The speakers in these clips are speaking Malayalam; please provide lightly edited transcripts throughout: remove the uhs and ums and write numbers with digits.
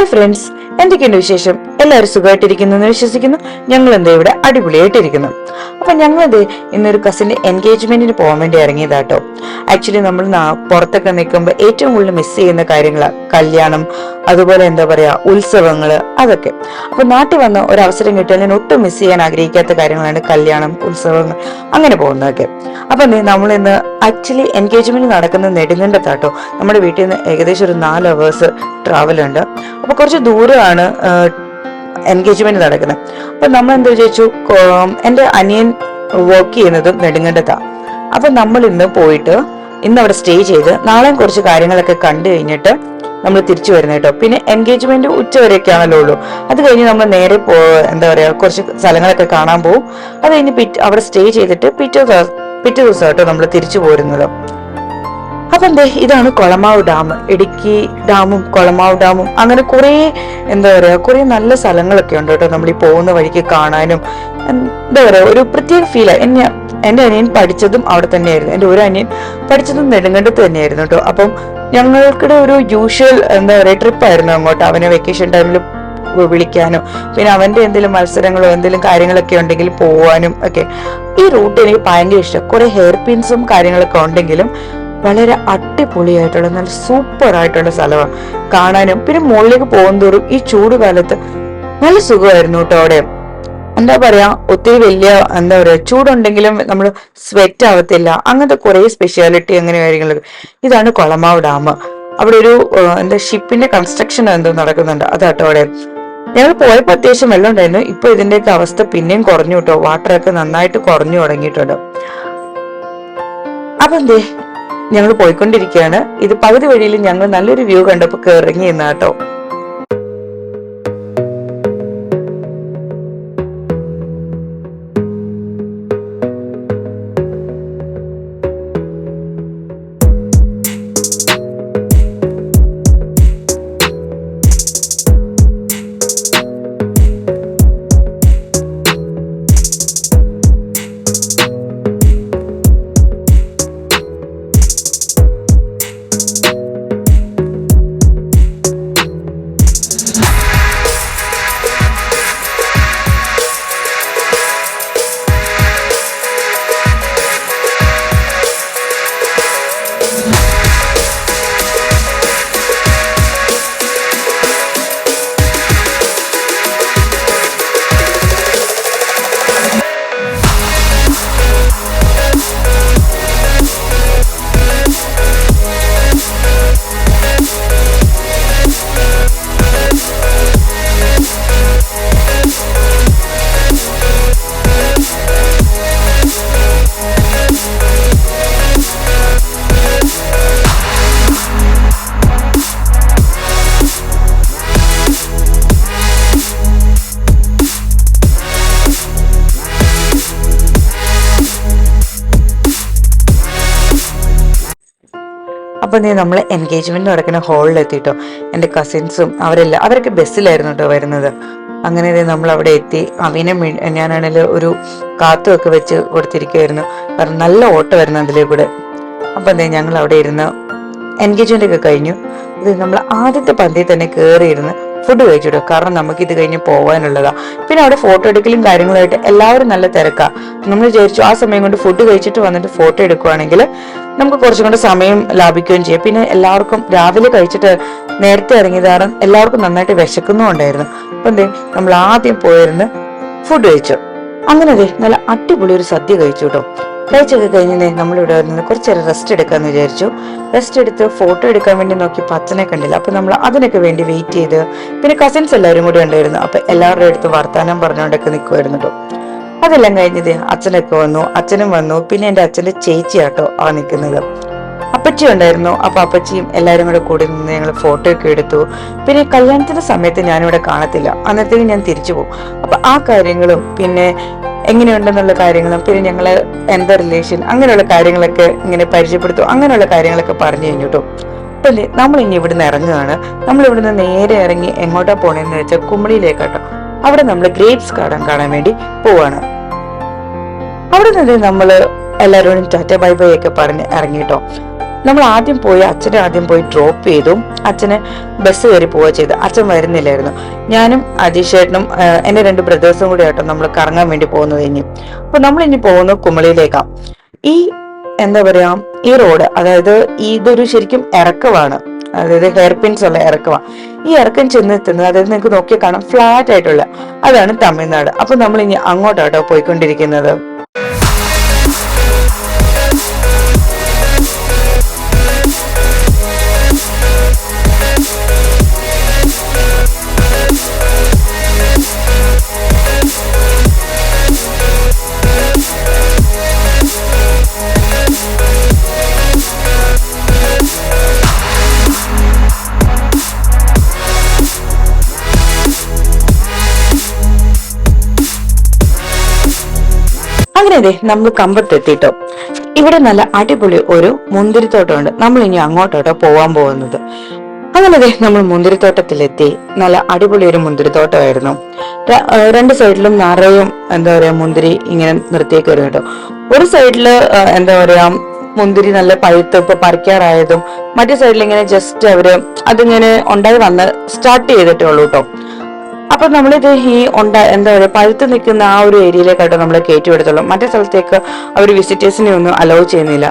ഹായ് ഫ്രണ്ട്സ്, എന്തൊക്കെയുണ്ട് വിശേഷം? എല്ലാവരും സുഖമായിട്ടിരിക്കുന്നു എന്ന് വിശ്വസിക്കുന്നു. ഞങ്ങൾ എന്താ ഇവിടെ അടിപൊളിയായിട്ടിരിക്കുന്നു. അപ്പൊ ഞങ്ങളത് ഇന്നൊരു കസിന്റെ എൻഗേജ്മെന്റിന് പോകാൻ വേണ്ടി ഇറങ്ങിയതാട്ടോ. ആക്ച്വലി നമ്മൾ പുറത്തൊക്കെ നിൽക്കുമ്പോൾ ഏറ്റവും കൂടുതൽ മിസ് ചെയ്യുന്ന കാര്യങ്ങളാണ് കല്യാണം, അതുപോലെ എന്താ പറയാ ഉത്സവങ്ങള്, അതൊക്കെ. അപ്പൊ നാട്ടിൽ വന്ന ഒരു അവസരം കിട്ടിയാൽ ഞാൻ ഒട്ടും മിസ് ചെയ്യാൻ ആഗ്രഹിക്കാത്ത കാര്യങ്ങളാണ് കല്യാണം, ഉത്സവങ്ങൾ, അങ്ങനെ പോകുന്നതൊക്കെ. അപ്പൊ നമ്മൾ ഇന്ന് ആക്ച്വലി എൻഗേജ്മെന്റ് നടക്കുന്നത് നെടുങ്കണ്ടത്താട്ടോ. നമ്മുടെ വീട്ടിൽ നിന്ന് ഏകദേശം ഒരു 4 hours ട്രാവൽ ഉണ്ട്. അപ്പൊ കുറച്ച് ദൂരമാണ് എൻഗേജ്മെന്റ് നടക്കുന്നത്. അപ്പൊ നമ്മൾ എന്താ വിചാരിച്ചു, എന്റെ അനിയൻ വർക്ക് ചെയ്യുന്നത് നെടുങ്കണ്ടത്താ. അപ്പൊ നമ്മൾ ഇന്ന് പോയിട്ട് ഇന്ന് അവിടെ സ്റ്റേ ചെയ്ത് നാളെയും കുറച്ച് കാര്യങ്ങളൊക്കെ കണ്ടു കഴിഞ്ഞിട്ട് നമ്മൾ തിരിച്ചു വരുന്നത് കേട്ടോ. പിന്നെ എൻഗേജ്മെന്റ് ഉച്ചവരെയൊക്കെ ആണല്ലോ ഉള്ളൂ. അത് കഴിഞ്ഞ് നമ്മൾ നേരെ എന്താ പറയാ കുറച്ച് സ്ഥലങ്ങളൊക്കെ കാണാൻ പോകും. അത് കഴിഞ്ഞ് അവിടെ സ്റ്റേ ചെയ്തിട്ട് പിറ്റേ ദിവസം കേട്ടോ നമ്മൾ തിരിച്ചു പോരുന്നത്. അപ്പൊ ഇതാണ് കൊളമാവ് ഡാം. ഇടുക്കി ഡാമും കൊളമാവ് ഡാമും അങ്ങനെ കുറെ എന്താ പറയാ കുറെ നല്ല സ്ഥലങ്ങളൊക്കെ ഉണ്ട് കേട്ടോ. നമ്മൾ ഈ പോകുന്ന വഴിക്ക് കാണാനും എന്താ പറയാ ഒരു പ്രത്യേക ഫീലാ. എന്റെ അനിയൻ പഠിച്ചതും അവിടെ തന്നെയായിരുന്നു. എന്റെ ഒരു അനിയൻ പഠിച്ചതും നെടുങ്കണ്ടത്ത് തന്നെയായിരുന്നു കേട്ടോ. അപ്പം ഞങ്ങൾക്കിടെ ഒരു യൂഷ്വൽ എന്താ പറയാ ട്രിപ്പായിരുന്നു അങ്ങോട്ട്. അവനെ വെക്കേഷൻ ടൈമിൽ വിളിക്കാനോ പിന്നെ അവന്റെ എന്തെങ്കിലും മത്സരങ്ങളോ എന്തെങ്കിലും കാര്യങ്ങളൊക്കെ ഉണ്ടെങ്കിൽ പോവാനും ഒക്കെ. ഈ റൂട്ട് എനിക്ക് ഭയങ്കര ഇഷ്ടം. കുറെ ഹെയർ പിൻസും കാര്യങ്ങളൊക്കെ ഉണ്ടെങ്കിലും വളരെ അടിപൊളിയായിട്ടുള്ള നല്ല സൂപ്പർ ആയിട്ടുള്ള സ്ഥലമാണ് കാണാനും. പിന്നെ മുകളിലേക്ക് പോകുന്തോറും ഈ ചൂട് കാലത്ത് നല്ല സുഖമായിരുന്നു കേട്ടോ. അവിടെ എന്താ പറയാ ഒത്തിരി വലിയ എന്താ പറയാ ചൂടുണ്ടെങ്കിലും നമ്മൾ സ്വെറ്റ് ആവത്തില്ല. അങ്ങനത്തെ കുറെ സ്പെഷ്യാലിറ്റി അങ്ങനെ കാര്യങ്ങളൊക്കെ. ഇതാണ് കൊളമാവ് ഡാം. അവിടെ ഒരു എന്താ ഷിപ്പിന്റെ കൺസ്ട്രക്ഷൻ എന്തോ നടക്കുന്നുണ്ട്. അതാട്ടോ അവിടെ. ഞങ്ങൾ പോയപ്പോ അത്യാവശ്യം വെള്ളം ഉണ്ടായിരുന്നു. ഇപ്പൊ ഇതിന്റെയൊക്കെ അവസ്ഥ പിന്നെയും കുറഞ്ഞു കേട്ടോ. വാട്ടറൊക്കെ നന്നായിട്ട് കുറഞ്ഞു തുടങ്ങിയിട്ടുണ്ട്. അപ്പൊ ഞങ്ങൾ പോയിക്കൊണ്ടിരിക്കുകയാണ്. ഇത് പകുതി വഴിയിൽ ഞങ്ങൾ നല്ലൊരു വ്യൂ കണ്ടപ്പോ ഇറങ്ങി എന്നാട്ടോ. അപ്പൊ നമ്മൾ എൻഗേജ്മെന്റ് നടക്കുന്ന ഹാളിൽ എത്തിട്ടോ. എന്റെ കസിൻസും അവരൊക്കെ ബസ്സിലായിരുന്നു കേട്ടോ വരുന്നത്. അങ്ങനെ നമ്മൾ അവിടെ എത്തി. അവനെ ഞാനാണെങ്കിൽ ഒരു കാത്തുമൊക്കെ വെച്ച് കൊടുത്തിരിക്കുമായിരുന്നു. കാരണം നല്ല ഓട്ടം വരുന്നു അതിലേ കൂടെ. അപ്പൊ ഞങ്ങൾ അവിടെ ഇരുന്ന് എൻഗേജ്മെന്റ് ഒക്കെ കഴിഞ്ഞു. ഇത് നമ്മൾ ആദ്യത്തെ പന്തിയിൽ തന്നെ കയറിയിരുന്ന് ഫുഡ് കഴിച്ചിട്ടോ. കാരണം നമുക്ക് ഇത് കഴിഞ്ഞ് പോകാനുള്ളതാ. പിന്നെ അവിടെ ഫോട്ടോ എടുക്കലും കാര്യങ്ങളായിട്ട് എല്ലാവരും നല്ല തിരക്കാ. നമ്മൾ വിചാരിച്ചു ആ സമയം കൊണ്ട് ഫുഡ് കഴിച്ചിട്ട് വന്നിട്ട് ഫോട്ടോ എടുക്കുവാണെങ്കിൽ നമുക്ക് കുറച്ചും കൂടെ സമയം ലാഭിക്കുകയും ചെയ്യാം. പിന്നെ എല്ലാവർക്കും രാവിലെ കഴിച്ചിട്ട് നേരത്തെ ഇറങ്ങിയതാണ്. എല്ലാവർക്കും നന്നായിട്ട് വിശക്കുന്നുണ്ടായിരുന്നു. അപ്പൊ നമ്മൾ ആദ്യം പോയിരുന്ന് ഫുഡ് കഴിച്ചു. അങ്ങനെ നല്ല അടിപൊളി ഒരു സദ്യ കഴിച്ചു കേട്ടോ. കഴിച്ചൊക്കെ കഴിഞ്ഞ് നമ്മളിവിടെ നിന്ന് കുറച്ചേരം റെസ്റ്റ് എടുക്കാന്ന് വിചാരിച്ചു. റെസ്റ്റ് എടുത്ത് ഫോട്ടോ എടുക്കാൻ വേണ്ടി നോക്കിയപ്പോൾ അച്ഛനെ കണ്ടില്ല. അപ്പൊ നമ്മൾ അതിനൊക്കെ വേണ്ടി വെയിറ്റ് ചെയ്ത് പിന്നെ കസിൻസ് എല്ലാവരും കൂടി ഉണ്ടായിരുന്നു. അപ്പൊ എല്ലാവരുടെ അടുത്ത് വർത്താനം പറഞ്ഞുകൊണ്ടൊക്കെ നിൽക്കുമായിരുന്നു കേട്ടോ. അതെല്ലാം കഴിഞ്ഞത് അച്ഛനൊക്കെ വന്നു. അച്ഛനും വന്നു. പിന്നെ എന്റെ അച്ഛന്റെ ചേച്ചിയാട്ടോ ആ നിൽക്കുന്നത്. അപ്പച്ചി ഉണ്ടായിരുന്നു. അപ്പൊ അപ്പച്ചിയും എല്ലാരും കൂടി നിന്ന് ഞങ്ങൾ ഫോട്ടോ ഒക്കെ എടുത്തു. പിന്നെ കല്യാണത്തിന്റെ സമയത്ത് ഞാനിവിടെ കാണത്തില്ല. അന്നത്തേക്ക് ഞാൻ തിരിച്ചു പോകും. അപ്പൊ ആ കാര്യങ്ങളും പിന്നെ എങ്ങനെയുണ്ടെന്നുള്ള കാര്യങ്ങളും പിന്നെ ഞങ്ങള് എന്താ റിലേഷൻ അങ്ങനെയുള്ള കാര്യങ്ങളൊക്കെ ഇങ്ങനെ പരിചയപ്പെടുത്തും. അങ്ങനെയുള്ള കാര്യങ്ങളൊക്കെ പറഞ്ഞു കഴിഞ്ഞു കേട്ടോ. അപ്പൊ നമ്മൾ ഇനി ഇവിടുന്ന് ഇറങ്ങുകയാണ്. നമ്മൾ ഇവിടുന്ന് നേരെ ഇറങ്ങി എങ്ങോട്ടാ പോണേന്ന് വെച്ചാൽ കുമളിയിലേക്കാട്ടോ. അവിടെ നമ്മൾ ഗ്രേപ്സ് ഗാർഡൻ കാണാൻ വേണ്ടി പോവാണ്. അവിടെ നിന്ന് നമ്മള് എല്ലാവരോടും ടാറ്റ ബൈ ബൈ ഒക്കെ പറഞ്ഞ് ഇറങ്ങിട്ടോ. നമ്മൾ ആദ്യം പോയി അച്ഛനെ ആദ്യം പോയി ഡ്രോപ്പ് ചെയ്തു. അച്ഛന് ബസ് കയറി പോവുക ചെയ്തു. അച്ഛൻ വരുന്നില്ലായിരുന്നു. ഞാനും അജീഷേട്ടനും എന്റെ 2 ബ്രദേഴ്സും കൂടി ആയിട്ടോ നമ്മൾ കറങ്ങാൻ വേണ്ടി പോകുന്നത്. അപ്പൊ നമ്മൾ ഇനി പോകുന്നത് കുമളിയിലേക്കാണ്. ഈ എന്താ പറയാ, ഈ റോഡ്, അതായത് ഇതൊരു ശരിക്കും ഇറക്കമാണ്, അതായത് ഹെയർ പിൻസ് ഉള്ള ഇറക്കമാണ്. ഈ ഇറക്കം ചെന്നെത്തുന്നത്, അതായത് നിങ്ങൾക്ക് നോക്കിയാൽ കാണാം ഫ്ലാറ്റ് ആയിട്ടുള്ള, അതാണ് തമിഴ്നാട്. അപ്പൊ നമ്മൾ ഇനി അങ്ങോട്ടാട്ടോ പോയിക്കൊണ്ടിരിക്കുന്നത്. അങ്ങനെ നമ്മൾ കമ്പത്തെത്തിട്ടോ. ഇവിടെ നല്ല അടിപൊളി ഒരു മുന്തിരിത്തോട്ടമുണ്ട്. നമ്മൾ ഇനി അങ്ങോട്ടോട്ടോ പോവാൻ പോകുന്നത്. അങ്ങനെ നമ്മൾ മുന്തിരിത്തോട്ടത്തിലെത്തി. നല്ല അടിപൊളി ഒരു മുന്തിരിത്തോട്ടമായിരുന്നു. 2 സൈഡിലും നിറയും എന്താ പറയാ മുന്തിരി ഇങ്ങനെ നിർത്തിയേക്ക് വരും കേട്ടോ. ഒരു സൈഡില് എന്താ പറയാ മുന്തിരി നല്ല പഴുത്ത് ഇപ്പൊ പറിക്കാറായതും, മറ്റേ സൈഡിൽ ഇങ്ങനെ ജസ്റ്റ് അവര് അതിങ്ങനെ ഉണ്ടായി വന്ന് സ്റ്റാർട്ട് ചെയ്തിട്ടേ ഉള്ളൂ കേട്ടോ. അപ്പൊ നമ്മളിത് ഈ എന്താ പറയുക പഴുത്ത് നിൽക്കുന്ന ആ ഒരു ഏരിയയിലേക്കാട്ടോ നമ്മളെ കയറ്റി വിടത്തുള്ളൂ. മറ്റേ സ്ഥലത്തേക്ക് അവർ വിസിറ്റേഴ്സിനെ ഒന്നും അലോ ചെയ്യുന്നില്ല.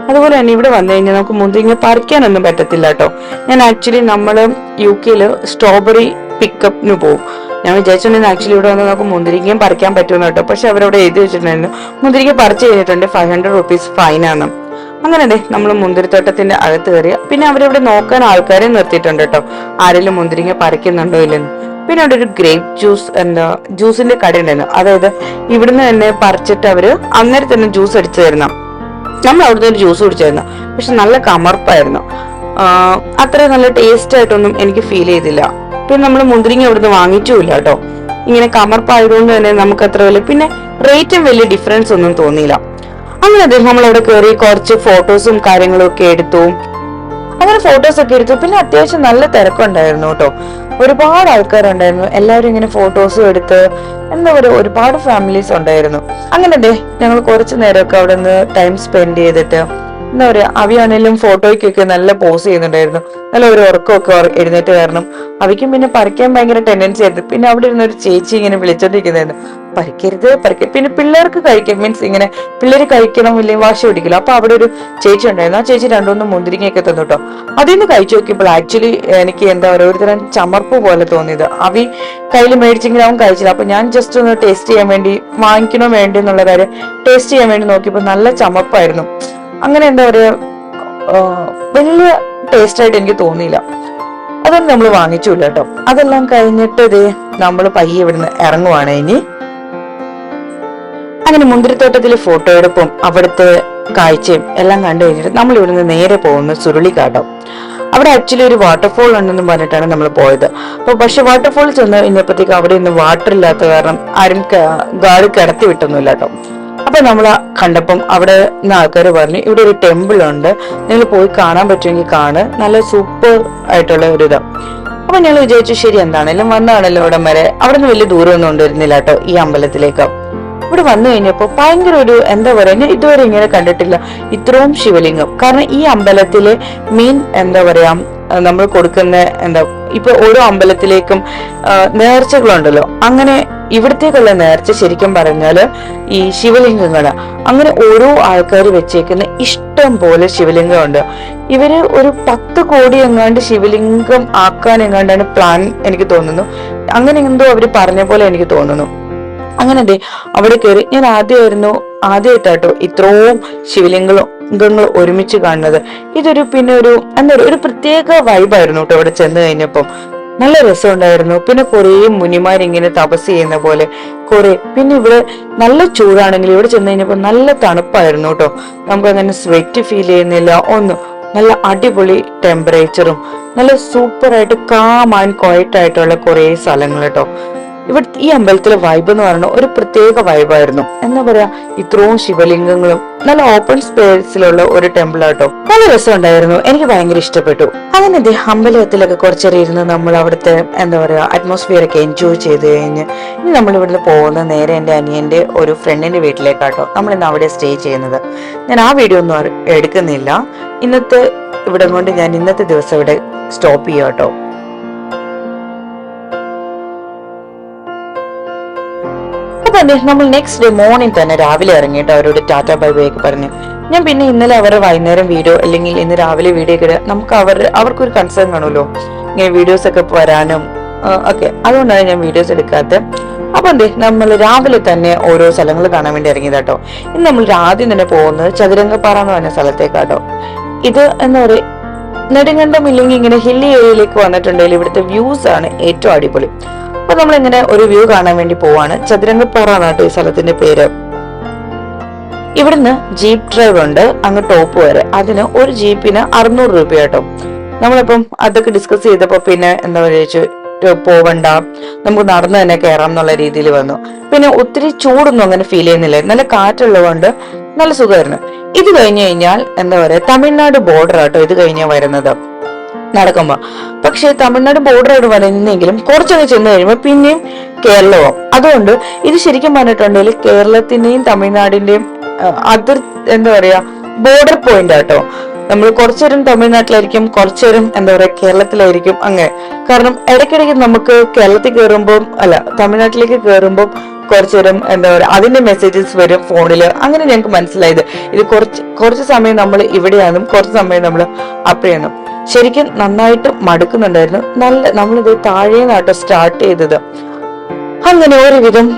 അതുപോലെ തന്നെ ഇവിടെ വന്നു കഴിഞ്ഞാൽ നമുക്ക് മുന്തിരിങ്ങ പറിക്കാനൊന്നും പറ്റത്തില്ല കേട്ടോ. ഞാൻ ആക്ച്വലി നമ്മള് UK സ്ട്രോബെറി പിക്കപ്പിന് പോകും. ഞാൻ വിചാരിച്ചിട്ടുണ്ടെങ്കിൽ ആക്ച്വലി ഇവിടെ വന്ന് നമുക്ക് മുന്തിരിങ്ങയും പറിക്കാൻ പറ്റുമെന്ന് കേട്ടോ. പക്ഷെ അവരവിടെ എഴുതി വെച്ചിട്ടുണ്ടായിരുന്നു മുന്തിരിക്ക പറിച്ചു കഴിഞ്ഞിട്ടുണ്ട് 500 rupees ഫൈനാണ്. അങ്ങനെ നമ്മൾ മുന്തിരിത്തോട്ടത്തിന്റെ അകത്ത് കയറിയ. പിന്നെ അവരിവിടെ നോക്കാൻ ആൾക്കാരെ നിർത്തിയിട്ടുണ്ട് കേട്ടോ, ആരെങ്കിലും മുന്തിരിങ്ങ പറിക്കുന്നുണ്ടോ ഇല്ലെന്ന്. പിന്നെ അവിടെ ഒരു ഗ്രേപ്പ് ജ്യൂസിന്റെ കട ഉണ്ടായിരുന്നു. അതായത് ഇവിടുന്ന് തന്നെ പറിച്ചിട്ട് അവര് അന്നേരം തന്നെ ജ്യൂസ് അടിച്ചു തരുന്ന. നമ്മൾ അവിടുന്ന് ഒരു ജ്യൂസ് കുടിച്ചായിരുന്നു. പക്ഷെ നല്ല കമർപ്പായിരുന്നു. അത്ര നല്ല ടേസ്റ്റ് ആയിട്ടൊന്നും എനിക്ക് ഫീൽ ചെയ്തില്ല. പിന്നെ നമ്മൾ മുന്തിരിങ്ങ അവിടുന്ന് വാങ്ങിച്ചുമില്ല കേട്ടോ. ഇങ്ങനെ കമർപ്പായതുകൊണ്ട് തന്നെ നമുക്ക് അത്ര വലിയ, പിന്നെ റേറ്റും വലിയ ഡിഫറൻസ് ഒന്നും തോന്നിയില്ല. അങ്ങനെ നമ്മൾ അവിടെ കയറി കുറച്ച് ഫോട്ടോസും കാര്യങ്ങളും ഒക്കെ എടുത്തു. അങ്ങനെ ഫോട്ടോസ് ഒക്കെ എടുത്തു. പിന്നെ അത്യാവശ്യം നല്ല തിരക്കുണ്ടായിരുന്നു കേട്ടോ. ഒരുപാട് ആൾക്കാരുണ്ടായിരുന്നു. എല്ലാവരും ഇങ്ങനെ ഫോട്ടോസും എടുത്ത് എന്താ പറയുക, ഒരുപാട് ഫാമിലീസ് ഉണ്ടായിരുന്നു. അങ്ങനെ ഞങ്ങൾ കുറച്ചു നേരമൊക്കെ അവിടെ നിന്ന് ടൈം സ്പെൻഡ് ചെയ്തിട്ട് എന്താ പറയാ, അവയാണെങ്കിലും ഫോട്ടോയ്ക്കൊക്കെ നല്ല പോസ് ചെയ്യുന്നുണ്ടായിരുന്നു. നല്ല ഒരു ഉറക്കമൊക്കെ എഴുന്നേറ്റ്. കാരണം അവയ്ക്കും പിന്നെ പറിക്കാൻ ഭയങ്കര ടെൻഡൻസി ആയിരുന്നു. പിന്നെ അവിടെ ഇരുന്ന ഒരു ചേച്ചി ഇങ്ങനെ വിളിച്ചോണ്ടിരിക്കുന്നായിരുന്നു, പറിക്കരുത്. പിന്നെ പിള്ളേർക്ക് കഴിക്കാം, മീൻസ് ഇങ്ങനെ പിള്ളേര് കഴിക്കണം ഇല്ലെങ്കിൽ വാശി പിടിക്കില്ല. അപ്പൊ അവിടെ ഒരു ചേച്ചി ഉണ്ടായിരുന്നു. ആ ചേച്ചി 2-3 മുന്തിരിങ്ങയൊക്കെ തന്നു കേട്ടോ. അതിന്ന് കഴിച്ചു നോക്കിയപ്പോൾ ആക്ച്വലി എനിക്ക് എന്താ പറയുക ഒരുതരം ചമർപ്പ് പോലെ തോന്നിയത്. അവി കയ്യിൽ മേടിച്ചെങ്കിലും അവൻ കഴിച്ചില്ല. അപ്പൊ ഞാൻ ജസ്റ്റ് ഒന്ന് ടേസ്റ്റ് ചെയ്യാൻ വേണ്ടി, വാങ്ങിക്കണോ വേണ്ടി എന്നുള്ള കാര്യം ടേസ്റ്റ് ചെയ്യാൻ വേണ്ടി നോക്കിയപ്പോൾ നല്ല ചമർപ്പായിരുന്നു. അങ്ങനെ എന്താ പറയാ വലിയ ടേസ്റ്റ് ആയിട്ട് എനിക്ക് തോന്നിയില്ല. അതൊന്നും നമ്മൾ വാങ്ങിച്ചില്ല കേട്ടോ. അതെല്ലാം കഴിഞ്ഞിട്ട് നമ്മൾ പയ്യെ ഇവിടുന്ന് ഇറങ്ങുവാണ് ഇനി. അങ്ങനെ മുന്തിരിത്തോട്ടത്തിലെ ഫോട്ടോ എടുപ്പും അവിടുത്തെ കാഴ്ചയും എല്ലാം കണ്ടു കഴിഞ്ഞിട്ട് നമ്മൾ ഇവിടുന്ന് നേരെ പോകുന്നത് സുരുളിക്കാട്ടോ. അവിടെ ആക്ച്വലി ഒരു വാട്ടർഫോൾ ഉണ്ടെന്നും പറഞ്ഞിട്ടാണ് നമ്മൾ പോയത്. പക്ഷെ വാട്ടർഫോൾ ചെന്ന് കഴിഞ്ഞപ്പോഴത്തേക്ക് അവിടെ ഒന്നും വാട്ടർ ഇല്ലാത്ത കാരണം ആരും ഗാർഡ് കിടത്തി വിട്ടൊന്നുമില്ല കേട്ടോ. അപ്പൊ നമ്മൾ കണ്ടപ്പം അവിടെ നിന്ന് ആൾക്കാർ പറഞ്ഞു ഇവിടെ ഒരു ടെമ്പിൾ ഉണ്ട്, നിങ്ങൾ പോയി കാണാൻ പറ്റുമെങ്കിൽ കാണ്, നല്ല സൂപ്പർ ആയിട്ടുള്ള ഒരു ഇതാ. അപ്പൊ ഞങ്ങൾ വിചാരിച്ചു ശരി എന്താണേലും വന്നാണല്ലോ അവിടെ വരെ. അവിടെ നിന്ന് വലിയ ദൂരമൊന്നും കൊണ്ടുവരുന്നില്ല കേട്ടോ ഈ അമ്പലത്തിലേക്ക്. ഇവിടെ വന്നു കഴിഞ്ഞപ്പോ ഭയങ്കര ഒരു എന്താ പറയാ, ഞാൻ ഇതുവരെ ഇങ്ങനെ കണ്ടിട്ടില്ല ഇത്രയും ശിവലിംഗം. കാരണം ഈ അമ്പലത്തിലെ മെയിൻ എന്താ പറയാ നമ്മൾ കൊടുക്കുന്ന ഇപ്പൊ ഓരോ അമ്പലത്തിലേക്കും നേർച്ചകളുണ്ടല്ലോ, അങ്ങനെ ഇവിടത്തേക്കുള്ള നേർച്ച ശരിക്കും പറഞ്ഞാല് ഈ ശിവലിംഗങ്ങള്. അങ്ങനെ ഓരോ ആൾക്കാർ വെച്ചേക്കുന്ന ഇഷ്ടം പോലെ ശിവലിംഗമുണ്ട്. ഇവര് ഒരു 10 കോടി എങ്ങാണ്ട് ശിവലിംഗം ആക്കാൻ എങ്ങാണ്ടാണ് പ്ലാൻ എനിക്ക് തോന്നുന്നു. അങ്ങനെ എന്തോ അവര് പറഞ്ഞ പോലെ എനിക്ക് തോന്നുന്നു. അങ്ങനെ അവിടെ കയറി. ഞാൻ ആദ്യമായിട്ടാട്ടോ ഇത്രയും ശിവലിംഗങ്ങൾ ഒരുമിച്ച് കാണുന്നത്. ഇതൊരു പിന്നെ ഒരു പ്രത്യേക വൈബായിരുന്നു കേട്ടോ. ഇവിടെ ചെന്ന് കഴിഞ്ഞപ്പം നല്ല രസമുണ്ടായിരുന്നു. പിന്നെ കുറെ മുനിമാരിങ്ങനെ തപസ് ചെയ്യുന്ന പോലെ കുറെ. പിന്നെ ഇവിടെ നല്ല ചൂടാണെങ്കിൽ ഇവിടെ ചെന്ന് കഴിഞ്ഞപ്പോ നല്ല തണുപ്പായിരുന്നു കേട്ടോ. നമുക്ക് അങ്ങനെ സ്വെറ്റ് ഫീൽ ചെയ്യുന്നില്ല ഒന്നും. നല്ല അടിപൊളി ടെമ്പറേച്ചറും നല്ല സൂപ്പർ ആയിട്ട് കാം ആൻഡ് ക്വയറ്റ് ആയിട്ടുള്ള കുറെ സ്ഥലങ്ങൾ കേട്ടോ. ഈ അമ്പലത്തിലെ വൈബ് എന്ന് പറയുന്നത് ഒരു പ്രത്യേക വൈബായിരുന്നു. എന്താ പറയാ, ഇത്രയും ശിവലിംഗങ്ങളും നല്ല ഓപ്പൺ സ്പേസിലുള്ള ഒരു ടെമ്പിൾ ആട്ടോ. നല്ല രസമുണ്ടായിരുന്നു, എനിക്ക് ഭയങ്കര ഇഷ്ടപ്പെട്ടു. അങ്ങനെ അമ്പലത്തിലൊക്കെ കുറച്ചേരം ഇരുന്ന് നമ്മൾ അവിടുത്തെ എന്താ പറയാ അറ്റ്മോസ്ഫിയർ ഒക്കെ എൻജോയ് ചെയ്ത് കഴിഞ്ഞ് ഇനി നമ്മൾ ഇവിടുന്ന് പോകുന്ന നേരെ എന്റെ അനിയന്റെ ഒരു ഫ്രണ്ടിന്റെ വീട്ടിലേക്കാട്ടോ. നമ്മൾ ഇന്ന് അവിടെ സ്റ്റേ ചെയ്യുന്നത്. ഞാൻ ആ വീഡിയോ ഒന്നും എടുക്കുന്നില്ല. ഇന്നത്തെ ഇവിടെ കൊണ്ട് ഞാൻ ഇന്നത്തെ ദിവസം ഇവിടെ സ്റ്റോപ്പ് ചെയ്യാം കേട്ടോ. നമ്മൾ നെക്സ്റ്റ് ഡേ മോർണിംഗ് തന്നെ രാവിലെ ഇറങ്ങിയിട്ട് അവരോട് ടാറ്റ ബൈ ബൈ ഒക്കെ പറഞ്ഞു. ഞാൻ പിന്നെ ഇന്നലെ അവരുടെ വൈകുന്നേരം വീഡിയോ അല്ലെങ്കിൽ ഇന്ന് രാവിലെ വീഡിയോ ഒക്കെ നമുക്ക് അവർക്കൊരു കൺസേൺ കാണുമല്ലോ, ഇങ്ങനെ വീഡിയോസ് ഒക്കെ വരാനും ഒക്കെ. അതുകൊണ്ടാണ് ഞാൻ വീഡിയോസ് എടുക്കാത്തത്. അപ്പൊ നമ്മൾ രാവിലെ തന്നെ ഓരോ സ്ഥലങ്ങൾ കാണാൻ വേണ്ടി ഇറങ്ങിയതാട്ടോ. ഇന്ന് നമ്മൾ ആദ്യം തന്നെ പോകുന്നത് ചതുരംഗപ്പാറ എന്ന് പറഞ്ഞ സ്ഥലത്തേക്കാട്ടോ. ഇത് എന്താ പറയുക, നെടുങ്കണ്ടം ഇല്ലെങ്കിൽ ഇങ്ങനെ ഹില്ലി ഏരിയയിലേക്ക് വന്നിട്ടുണ്ടെങ്കിൽ ഇവിടുത്തെ വ്യൂസ് ആണ് ഏറ്റവും അടിപൊളി. അപ്പൊ നമ്മൾ ഇങ്ങനെ ഒരു വ്യൂ കാണാൻ വേണ്ടി പോവാണ്. ചതുരംഗപ്പാറ എന്നാട്ടോ ഈ സ്ഥലത്തിന്റെ പേര്. ഇവിടുന്ന് ജീപ്പ് ഡ്രൈവ് ഉണ്ട് അങ്ങ് ടോപ്പ് വരെ. അതിന് ഒരു ജീപ്പിന് 600 രൂപ കേട്ടോ. നമ്മളിപ്പം അതൊക്കെ ഡിസ്കസ് ചെയ്തപ്പോ പിന്നെ എന്താ പറയുക, പോവണ്ട, നമുക്ക് നടന്നു തന്നെ കയറാം എന്നുള്ള രീതിയിൽ വന്നു. പിന്നെ ഒത്തിരി ചൂടൊന്നും അങ്ങനെ ഫീൽ ചെയ്യുന്നില്ല, നല്ല കാറ്റുള്ളതുകൊണ്ട് നല്ല സുഖമായിരുന്നു. ഇത് കഴിഞ്ഞു കഴിഞ്ഞാൽ എന്താ പറയാ തമിഴ്നാട് ബോർഡർ ആട്ടോ ഇത് കഴിഞ്ഞാൽ വരുന്നത് നടക്കുമ്പോ. പക്ഷെ തമിഴ്നാട് ബോർഡറായിട്ട് വരുന്നെങ്കിലും കുറച്ചൊക്കെ ചെന്ന് കഴിയുമ്പോ പിന്നെയും കേരളവും. അതുകൊണ്ട് ഇത് ശരിക്കും പറഞ്ഞിട്ടുണ്ടെങ്കിൽ കേരളത്തിന്റെയും തമിഴ്നാടിന്റെയും അതിർ എന്താ പറയാ ബോർഡർ പോയിന്റ് ആട്ടോ. നമ്മൾ കുറച്ചേരം തമിഴ്നാട്ടിലായിരിക്കും, കുറച്ചേരം എന്താ പറയാ കേരളത്തിലായിരിക്കും, അങ്ങനെ. കാരണം ഇടയ്ക്കിടയ്ക്ക് നമുക്ക് കേരളത്തിൽ കയറുമ്പോൾ തമിഴ്നാട്ടിലേക്ക് കയറുമ്പോൾ കുറച്ചേരം എന്താ പറയാ അതിന്റെ മെസ്സേജസ് വരും ഫോണില്. അങ്ങനെ ഞങ്ങൾക്ക് മനസ്സിലായത് ഇത് കുറച്ച് സമയം നമ്മൾ ഇവിടെയാണെന്നും കുറച്ച് സമയം നമ്മൾ അപ്പഴാണെന്നും. ശരിക്കും നന്നായിട്ട് മടുക്കുന്നുണ്ടായിരുന്നു. നമ്മളിത് താഴേന്നാട്ടോ സ്റ്റാർട്ട് ചെയ്തത്. അങ്ങനെ ഒരുവിധം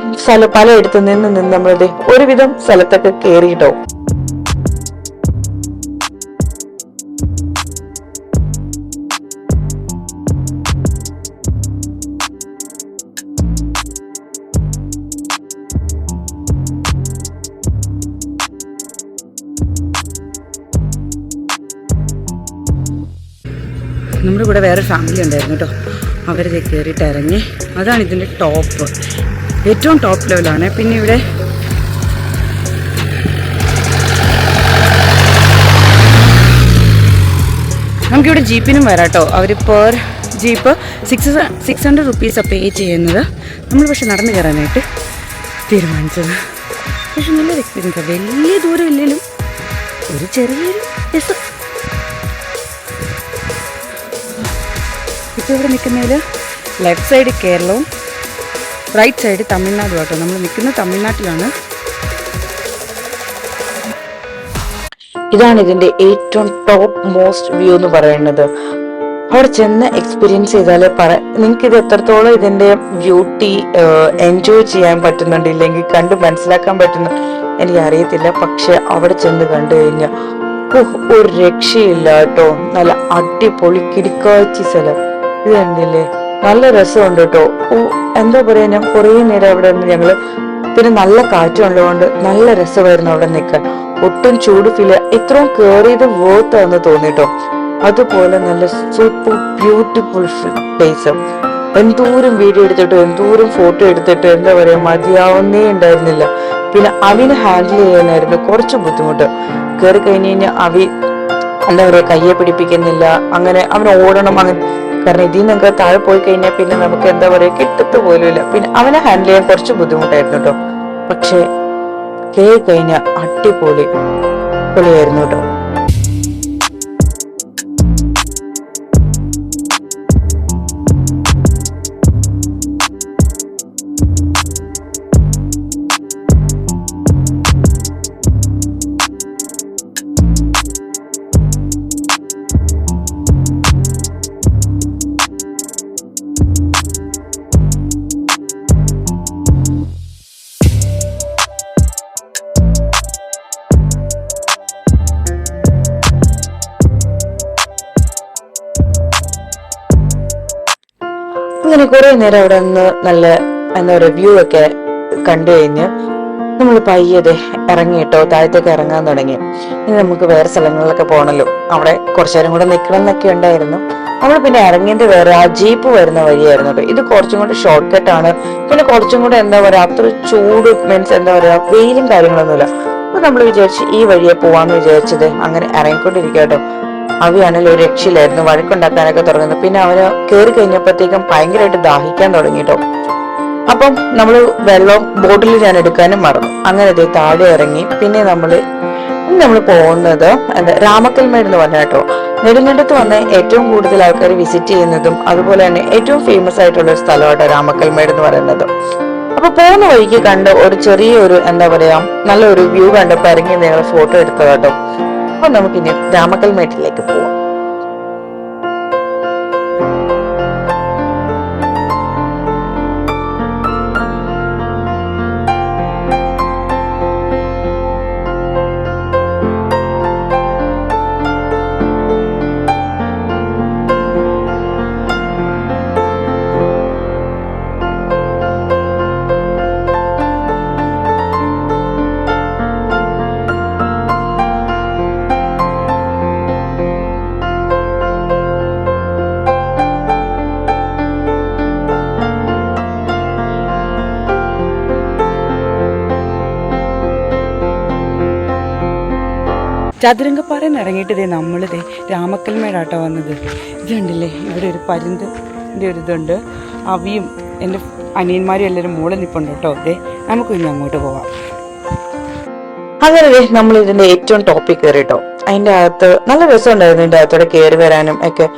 പലയിടത്ത് നിന്ന് നമ്മളിത് ഒരുവിധം സ്ഥലത്തൊക്കെ കേറിയിട്ടോ. നമ്മുടെ കൂടെ വേറെ ഫാമിലി ഉണ്ടായിരുന്നു കേട്ടോ. അവരിത് കയറിയിട്ട് ഇറങ്ങി. അതാണ് ഇതിൻ്റെ ടോപ്പ്, ഏറ്റവും ടോപ്പ് ലെവലാണ്. പിന്നെ ഇവിടെ നമുക്കിവിടെ ജീപ്പിനും വരാം കേട്ടോ. അവർ പെർ ജീപ്പ് 600 റുപ്പീസാണ് പേ ചെയ്യുന്നത്. നമ്മൾ പക്ഷെ നടന്നു കയറാനായിട്ട് തീരുമാനിച്ചത്. പക്ഷെ നല്ലൊരു എക്സ്പീരിയൻസാണ്. വലിയ ദൂരം ഇല്ലെങ്കിലും ഒരു ചെറിയൊരു രസം. ഇപ്പോൾ ഇവിടെ നിൽക്കുന്നതിൽ ലെഫ്റ്റ് സൈഡ് കേരളവും റൈറ്റ് സൈഡ് തമിഴ്നാടും ആട്ടോ. നമ്മൾ നിൽക്കുന്നത് തമിഴ്നാട്ടിലാണ്. ഇതാണ് ഇതിന്റെ ഏറ്റവും ടോപ്പ് മോസ്റ്റ് വ്യൂ എന്ന് പറയുന്നത്. അവിടെ ചെന്ന് എക്സ്പീരിയൻസ് ചെയ്താലേ നിങ്ങൾക്ക് ഇത് എത്രത്തോളം ഇതിന്റെ ബ്യൂട്ടി എൻജോയ് ചെയ്യാൻ പറ്റുന്നുണ്ട്, ഇല്ലെങ്കിൽ കണ്ട് മനസ്സിലാക്കാൻ പറ്റുന്നു എനിക്ക് അറിയത്തില്ല. പക്ഷെ അവിടെ ചെന്ന് കണ്ടു കഴിഞ്ഞാൽ ഒരു രക്ഷയില്ല കേട്ടോ. നല്ല അടിപൊളി കിടക്കാച്ചി സ്ഥലം. ഇത് കണ്ടില്ലേ, നല്ല രസമുണ്ട് കേട്ടോ. എന്താ പറയാ, ഞാൻ കുറേ നേരം അവിടെ നിന്ന് ഞങ്ങള് പിന്നെ നല്ല കാറ്റുള്ളതുകൊണ്ട് നല്ല രസമായിരുന്നു അവിടെ നിൽക്കാൻ. ഒട്ടും ചൂട് ഫീൽ, ഇത്രയും കേറിയത് വേർത്ത് ആണെന്ന് തോന്നിട്ടോ. അതുപോലെ നല്ല സൂപ്പർ ബ്യൂട്ടിഫുൾ പ്ലേസ്. എന്തോരം വീഡിയോ എടുത്തിട്ടോ എന്തോരം ഫോട്ടോ എടുത്തിട്ടോ എന്താ പറയാ മതിയാവുന്നേ ഉണ്ടായിരുന്നില്ല. പിന്നെ അവിനെ ഹാൻഡിൽ ചെയ്യാനായിരുന്നു കുറച്ച് ബുദ്ധിമുട്ട്. കയറി കഴിഞ്ഞ് കഴിഞ്ഞാൽ എന്താ പറയാ കയ്യെ പിടിപ്പിക്കുന്നില്ല, അങ്ങനെ അവൻ ഓടണം അങ്ങനെ. കാരണം ഇതിൽ നിന്നൊക്കെ താഴെ പോയി കഴിഞ്ഞാൽ പിന്നെ നമുക്ക് എന്താ പറയാ കിട്ടത്ത് പോലും ഇല്ല. പിന്നെ അവനെ ഹാൻഡിൽ ചെയ്യാൻ കുറച്ച് ബുദ്ധിമുട്ടായിരുന്നു കേട്ടോ. പക്ഷെ കയറി കഴിഞ്ഞാൽ പൊളിയായിരുന്നു കേട്ടോ. അങ്ങനെ കുറെ നേരം അവിടെ നിന്ന് നല്ല എന്താ പറയുക വ്യൂ ഒക്കെ കണ്ടു കഴിഞ്ഞ് നമ്മൾ പയ്യതെ ഇറങ്ങിയിട്ടോ, താഴത്തേക്ക് ഇറങ്ങാൻ തുടങ്ങി. ഇനി നമുക്ക് വേറെ സ്ഥലങ്ങളിലൊക്കെ പോകണല്ലോ, അവിടെ കുറച്ചു നേരം കൂടെ നിൽക്കണം എന്നൊക്കെ ഉണ്ടായിരുന്നു. നമ്മൾ പിന്നെ ഇറങ്ങിയത് വേറെ ആ ജീപ്പ് വരുന്ന വഴിയായിരുന്നു കേട്ടോ. ഇത് കുറച്ചും കൂടെ ഷോർട്ട് കട്ട് ആണ്. പിന്നെ കുറച്ചും കൂടെ എന്താ പറയാ, അത്ര ചൂട് മീൻസ് എന്താ പറയാ, വെയിലും കാര്യങ്ങളൊന്നുമില്ല. അപ്പൊ നമ്മൾ വിചാരിച്ച് ഈ വഴിയെ പോവാന്ന് വിചാരിച്ചത്. അങ്ങനെ ഇറങ്ങിക്കൊണ്ടിരിക്കുക കേട്ടോ. അവയാണെങ്കിൽ ഒരു രക്ഷയിലായിരുന്നു, വഴക്കുണ്ടാക്കാനൊക്കെ തുടങ്ങുന്നത്. പിന്നെ അവന് കയറി കഴിഞ്ഞപ്പോഴത്തേക്കും ഭയങ്കരമായിട്ട് ദാഹിക്കാൻ തുടങ്ങിട്ടോ. അപ്പം നമ്മള് വെള്ളം ബോട്ടിൽ ഞാൻ എടുക്കാനും മറന്നു. അങ്ങനെ താഴെ ഇറങ്ങി. പിന്നെ നമ്മൾ പോകുന്നത് എന്താ, രാമക്കൽമേട് എന്ന് പറഞ്ഞ കേട്ടോ. നെടുങ്കണ്ടത്ത് വന്ന് ഏറ്റവും കൂടുതൽ ആൾക്കാർ വിസിറ്റ് ചെയ്യുന്നതും അതുപോലെ തന്നെ ഏറ്റവും ഫേമസ് ആയിട്ടുള്ള ഒരു സ്ഥലമാട്ടോ രാമക്കൽമേട് എന്ന് പറയുന്നത്. അപ്പൊ പോകുന്ന വഴിക്ക് കണ്ട് ഒരു ചെറിയൊരു എന്താ പറയാ, നല്ലൊരു വ്യൂ കണ്ടപ്പോ ഇറങ്ങി നിങ്ങൾ ഫോട്ടോ എടുത്തതാട്ടോ. അപ്പൊ നമുക്കിനി രാമക്കൽമേട്ടിലേക്ക് പോവാം. ചതുരംഗപ്പാറയിൽ ഇറങ്ങിയിട്ട് നമ്മളിതേ രാമക്കൽമേടാട്ടോ വന്നത്. ഇതുണ്ടല്ലേ, ഇവിടെ ഒരു പരുന്തിൻ്റെ ഒരു ഇതുണ്ട്. അവിയും എൻ്റെ അനിയന്മാരും എല്ലാവരും മുകളിൽ നിൽപ്പുണ്ട് കേട്ടോ. നമുക്ക് ഇനി അങ്ങോട്ട് പോവാം. അങ്ങനെ നമ്മൾ ഇതിന്റെ ഏറ്റവും ടോപ്പിൽ കയറി കേട്ടോ. അതിന്റെ അകത്ത് നല്ല രസമുണ്ടായിരുന്നു. ഇതിന്റെ അകത്തോടെ കയറി വരാനും ഒക്കെ.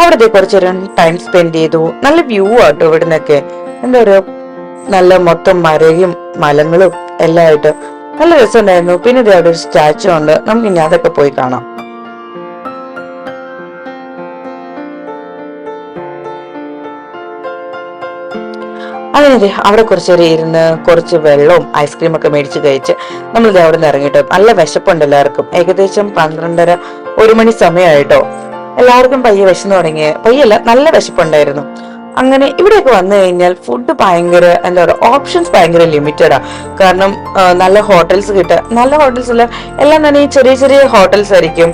അവിടെ കുറച്ചു നേരം ടൈം സ്പെൻഡ് ചെയ്തു. നല്ല വ്യൂ ആട്ടോ ഇവിടുന്നൊക്കെ. എന്താ പറയുക, നല്ല മൊത്തം മരയും മലങ്ങളും എല്ലാം ആയിട്ട് നല്ല രസമുണ്ടായിരുന്നു. പിന്നെ അവിടെ ഒരു സ്റ്റാച്ചു ഉണ്ട്, നമുക്ക് ഇനി അതൊക്കെ പോയി കാണാം. അങ്ങനെ അവിടെ കുറച്ചു നേരം ഇരുന്ന് കുറച്ച് വെള്ളവും ഐസ്ക്രീം ഒക്കെ മേടിച്ച് കഴിച്ച് നമ്മളിത് അവിടെ നിന്ന് ഇറങ്ങിട്ടോ. നല്ല വിശപ്പുണ്ട് എല്ലാവർക്കും. ഏകദേശം 12:30-1 മണി സമയമായിട്ടോ. എല്ലാവർക്കും പയ്യെ വിശന്ന് തുടങ്ങിയ, പയ്യല്ല നല്ല വിശപ്പുണ്ടായിരുന്നു. അങ്ങനെ ഇവിടെയൊക്കെ വന്നു കഴിഞ്ഞാൽ ഫുഡ് ഭയങ്കര എന്താ പറയുക, ഓപ്ഷൻസ് ഭയങ്കര ലിമിറ്റഡാ. കാരണം നല്ല ഹോട്ടൽസ് കിട്ടുക, നല്ല ഹോട്ടൽസ് അല്ല, എല്ലാം തന്നെ ചെറിയ ചെറിയ ഹോട്ടൽസ് ആയിരിക്കും.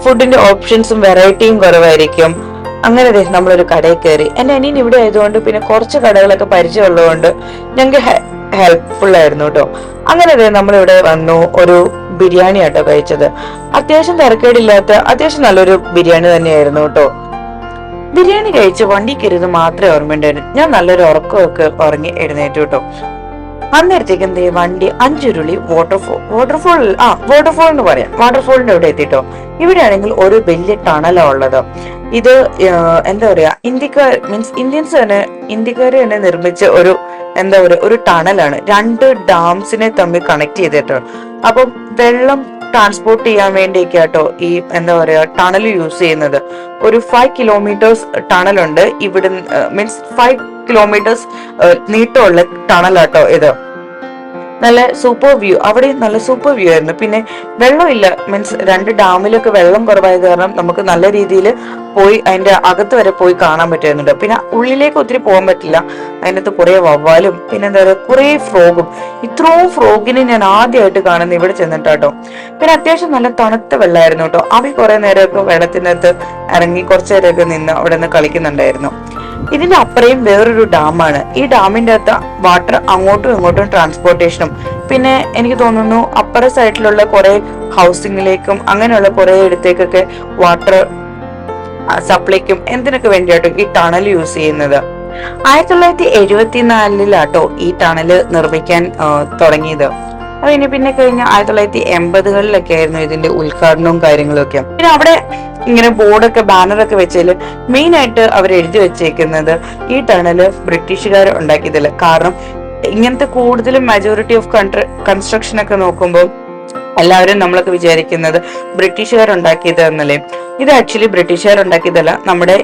ഫുഡിന്റെ ഓപ്ഷൻസും വെറൈറ്റിയും കുറവായിരിക്കും. അങ്ങനെ നമ്മളൊരു കടയിൽ കയറി. എന്റെ അനിയൻ ഇവിടെ ആയതുകൊണ്ട് പിന്നെ കുറച്ച് കടകളൊക്കെ പരിചയമുള്ളതുകൊണ്ട് ഞങ്ങൾക്ക് ഹെൽപ്ഫുൾ ആയിരുന്നു കേട്ടോ. അങ്ങനെ നമ്മളിവിടെ വന്നു. ഒരു ബിരിയാണി ആട്ടോ കഴിച്ചത്. അത്യാവശ്യം തിരക്കേടില്ലാത്ത അത്യാവശ്യം നല്ലൊരു ബിരിയാണി തന്നെയായിരുന്നു കേട്ടോ. ബിരിയാണി കഴിച്ച് വണ്ടി കയറിയത് മാത്രമേ ഓർമ്മയുണ്ടായിരുന്നു. ഞാൻ നല്ലൊരു ഉറക്കമൊക്കെ ഉറങ്ങി എഴുന്നേറ്റു കേട്ടോ. അന്നേരത്തേക്കും വണ്ടി അഞ്ചുരുളി വാട്ടർഫോൾ എന്ന് പറയാം. വാട്ടർഫോളിന്റെ അവിടെ എത്തിട്ടോ. ഇവിടെ ആണെങ്കിൽ ഒരു വലിയ ടണലാ ഉള്ളത്. ഇത് എന്താ പറയാ, ഇന്ത്യക്കാർ തന്നെ നിർമ്മിച്ച ഒരു എന്താ പറയാ, ഒരു ടണലാണ്. 2 ഡാംസിനെ തമ്മിൽ കണക്ട് ചെയ്തിട്ടോ. അപ്പം വെള്ളം ട്രാൻസ്പോർട്ട് ചെയ്യാൻ വേണ്ടിയൊക്കെ ആട്ടോ ഈ എന്താ പറയാ ടണൽ യൂസ് ചെയ്യുന്നത്. ഒരു 5 കിലോമീറ്റേഴ്സ് ടണലുണ്ട് ഇവിടെ, മീൻസ് 5 കിലോമീറ്റേഴ്സ് നീട്ടമുള്ള ടണലാട്ടോ ഇത്. നല്ല സൂപ്പർ വ്യൂ, അവിടെ നല്ല സൂപ്പർ വ്യൂ ആയിരുന്നു. പിന്നെ വെള്ളമില്ല, മീൻസ് 2 ഡാമിലൊക്കെ വെള്ളം കുറവായത് കാരണം നമുക്ക് നല്ല രീതിയിൽ പോയി അതിന്റെ അകത്ത് വരെ പോയി കാണാൻ പറ്റുന്നുണ്ട്. പിന്നെ ഉള്ളിലേക്ക് ഒത്തിരി പോകാൻ പറ്റില്ല. അതിനകത്ത് കുറെ വവ്വാലും പിന്നെ എന്താ പറയുക കുറെ ഫ്രോഗും. ഇത്രയും ഫ്രോഗിനെ ഞാൻ ആദ്യമായിട്ട് കാണുന്നത് ഇവിടെ ചെന്നിട്ടാട്ടോ. പിന്നെ അത്യാവശ്യം നല്ല തണുത്ത വെള്ളമായിരുന്നു കേട്ടോ. അവ കുറെ നേരമൊക്കെ വെള്ളത്തിനകത്ത് ഇറങ്ങി കുറച്ചു നേരമൊക്കെ നിന്ന് അവിടെ നിന്ന് കളിക്കുന്നുണ്ടായിരുന്നു. ഇതിന്റെ അപ്പുറയും വേറൊരു ഡാമാണ്. ഈ ഡാമിന്റെ അകത്ത് വാട്ടർ അങ്ങോട്ടും ഇങ്ങോട്ടും ട്രാൻസ്പോർട്ടേഷനും പിന്നെ എനിക്ക് തോന്നുന്നു അപ്പുറ സൈഡിലുള്ള കുറെ ഹൗസിംഗിലേക്കും അങ്ങനെയുള്ള കുറെ ഇടത്തേക്കൊക്കെ വാട്ടർ സപ്ലൈക്കും എന്തിനൊക്കെ വേണ്ടിയാട്ടോ ഈ ടണൽ യൂസ് ചെയ്യുന്നത്. 1974 ഈ ടണല് നിർമ്മിക്കാൻ തുടങ്ങിയത്. അതിന് പിന്നെ കഴിഞ്ഞ 1980-കളിലൊക്കെ ആയിരുന്നു ഇതിന്റെ ഉദ്ഘാടനവും കാര്യങ്ങളും ഒക്കെ. പിന്നെ അവിടെ ഇങ്ങനെ ബോർഡൊക്കെ ബാനറൊക്കെ വെച്ചാല് മെയിൻ ആയിട്ട് അവർ എഴുതി വെച്ചേക്കുന്നത് ഈ ടണല് ബ്രിട്ടീഷുകാർ ഉണ്ടാക്കിയതല്ല. കാരണം ഇങ്ങനത്തെ കൂടുതലും മെജോറിറ്റി ഓഫ് കൺസ്ട്രക്ഷൻ ഒക്കെ നോക്കുമ്പോൾ എല്ലാവരും നമ്മളൊക്കെ വിചാരിക്കുന്നത് ബ്രിട്ടീഷുകാർ ഉണ്ടാക്കിയത് എന്നല്ലേ. ഇത് ആക്ച്വലി ബ്രിട്ടീഷുകാർ ഉണ്ടാക്കിയതല്ല, നമ്മുടെ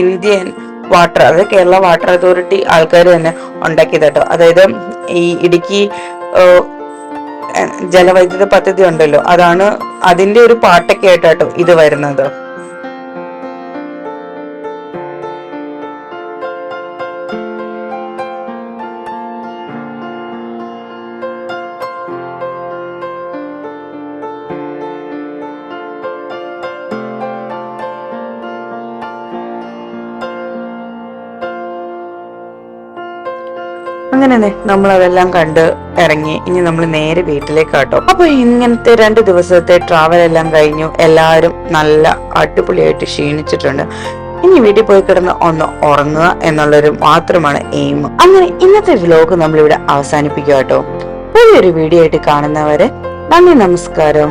ഇന്ത്യൻ വാട്ടർ, അതായത് കേരള വാട്ടർ അതോറിറ്റി ആൾക്കാർ തന്നെ ഉണ്ടാക്കിയതാട്ടോ. അതായത് ഈ ഇടുക്കി ജലവൈദ്യുത പദ്ധതി ഉണ്ടല്ലോ, അതാണ് അതിന്റെ ഒരു പാട്ടൊക്കെ ആയിട്ടാട്ടോ ഇത് വരുന്നത്. അങ്ങനെ നമ്മൾ അതെല്ലാം കണ്ട് ഇറങ്ങി. ഇനി നമ്മൾ നേരെ വീട്ടിലേക്കാട്ടോ. അപ്പൊ ഇങ്ങനത്തെ 2 ദിവസത്തെ ട്രാവൽ എല്ലാം കഴിഞ്ഞു. എല്ലാവരും നല്ല അടിപൊളിയായിട്ട് ക്ഷീണിച്ചിട്ടുണ്ട്. ഇനി വീട്ടിൽ പോയി കിടന്ന് ഒന്ന് ഉറങ്ങുക എന്നുള്ളൊരു മാത്രമാണ് എയിം. അങ്ങനെ ഇന്നത്തെ വ്ലോഗ് നമ്മളിവിടെ അവസാനിപ്പിക്കുക കേട്ടോ. പുതിയൊരു വീഡിയോ ആയിട്ട് കാണുന്നവരെ നന്ദി, നമസ്കാരം.